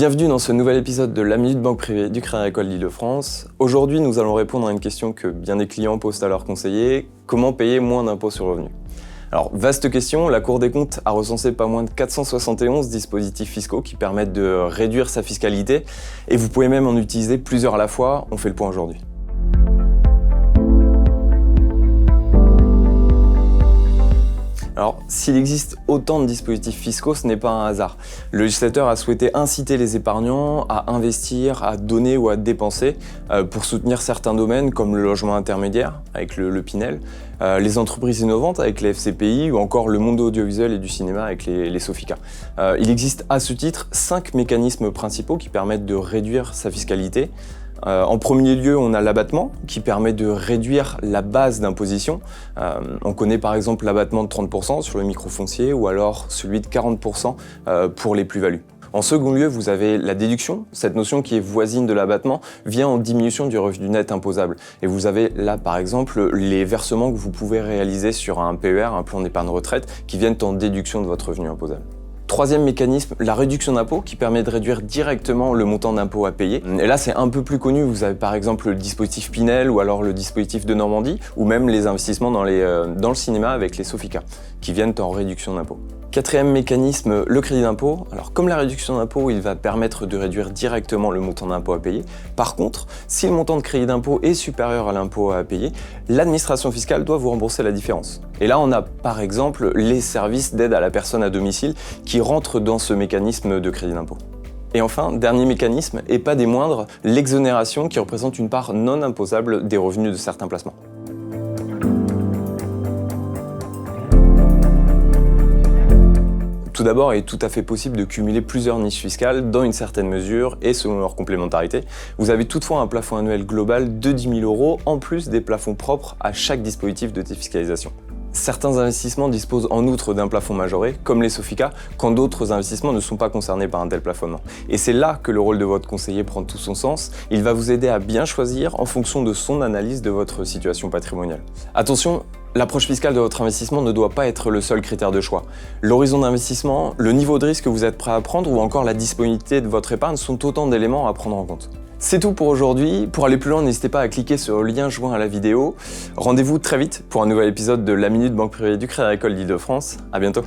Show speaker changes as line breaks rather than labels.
Bienvenue dans ce nouvel épisode de la Minute Banque Privée du Crédit Agricole d'Île-de-France. Aujourd'hui, nous allons répondre à une question que bien des clients posent à leurs conseillers. Comment payer moins d'impôts sur le revenu ? Alors, vaste question, la Cour des comptes a recensé pas moins de 471 dispositifs fiscaux qui permettent de réduire sa fiscalité et vous pouvez même en utiliser plusieurs à la fois. On fait le point aujourd'hui. Alors, s'il existe autant de dispositifs fiscaux, ce n'est pas un hasard. Le législateur a souhaité inciter les épargnants à investir, à donner ou à dépenser pour soutenir certains domaines comme le logement intermédiaire avec le Pinel, les entreprises innovantes avec les FCPI ou encore le monde audiovisuel et du cinéma avec les Sofica. Il existe à ce titre 5 mécanismes principaux qui permettent de réduire sa fiscalité. En premier lieu, on a l'abattement qui permet de réduire la base d'imposition. On connaît par exemple l'abattement de 30% sur le microfoncier ou alors celui de 40% pour les plus-values. En second lieu, vous avez la déduction. Cette notion qui est voisine de l'abattement vient en diminution du revenu net imposable. Et vous avez là par exemple les versements que vous pouvez réaliser sur un PER, un plan d'épargne retraite, qui viennent en déduction de votre revenu imposable. Troisième mécanisme, la réduction d'impôt qui permet de réduire directement le montant d'impôt à payer. Et là, c'est un peu plus connu. Vous avez par exemple le dispositif Pinel ou alors le dispositif de Normandie ou même les investissements dans le cinéma avec les Sofica qui viennent en réduction d'impôt. Quatrième mécanisme, le crédit d'impôt. Alors comme la réduction d'impôt, il va permettre de réduire directement le montant d'impôt à payer. Par contre, si le montant de crédit d'impôt est supérieur à l'impôt à payer, l'administration fiscale doit vous rembourser la différence. Et là, on a par exemple les services d'aide à la personne à domicile qui rentrent dans ce mécanisme de crédit d'impôt. Et enfin, dernier mécanisme, et pas des moindres, l'exonération qui représente une part non imposable des revenus de certains placements. Tout d'abord, il est tout à fait possible de cumuler plusieurs niches fiscales dans une certaine mesure et selon leur complémentarité. Vous avez toutefois un plafond annuel global de 10 000 € en plus des plafonds propres à chaque dispositif de défiscalisation. Certains investissements disposent en outre d'un plafond majoré, comme les Sofica, quand d'autres investissements ne sont pas concernés par un tel plafonnement. Et c'est là que le rôle de votre conseiller prend tout son sens. Il va vous aider à bien choisir en fonction de son analyse de votre situation patrimoniale. Attention, l'approche fiscale de votre investissement ne doit pas être le seul critère de choix. L'horizon d'investissement, le niveau de risque que vous êtes prêt à prendre ou encore la disponibilité de votre épargne sont autant d'éléments à prendre en compte. C'est tout pour aujourd'hui. Pour aller plus loin, n'hésitez pas à cliquer sur le lien joint à la vidéo. Rendez-vous très vite pour un nouvel épisode de la Minute Banque Privée du Crédit Agricole d'Île-de-France. À bientôt.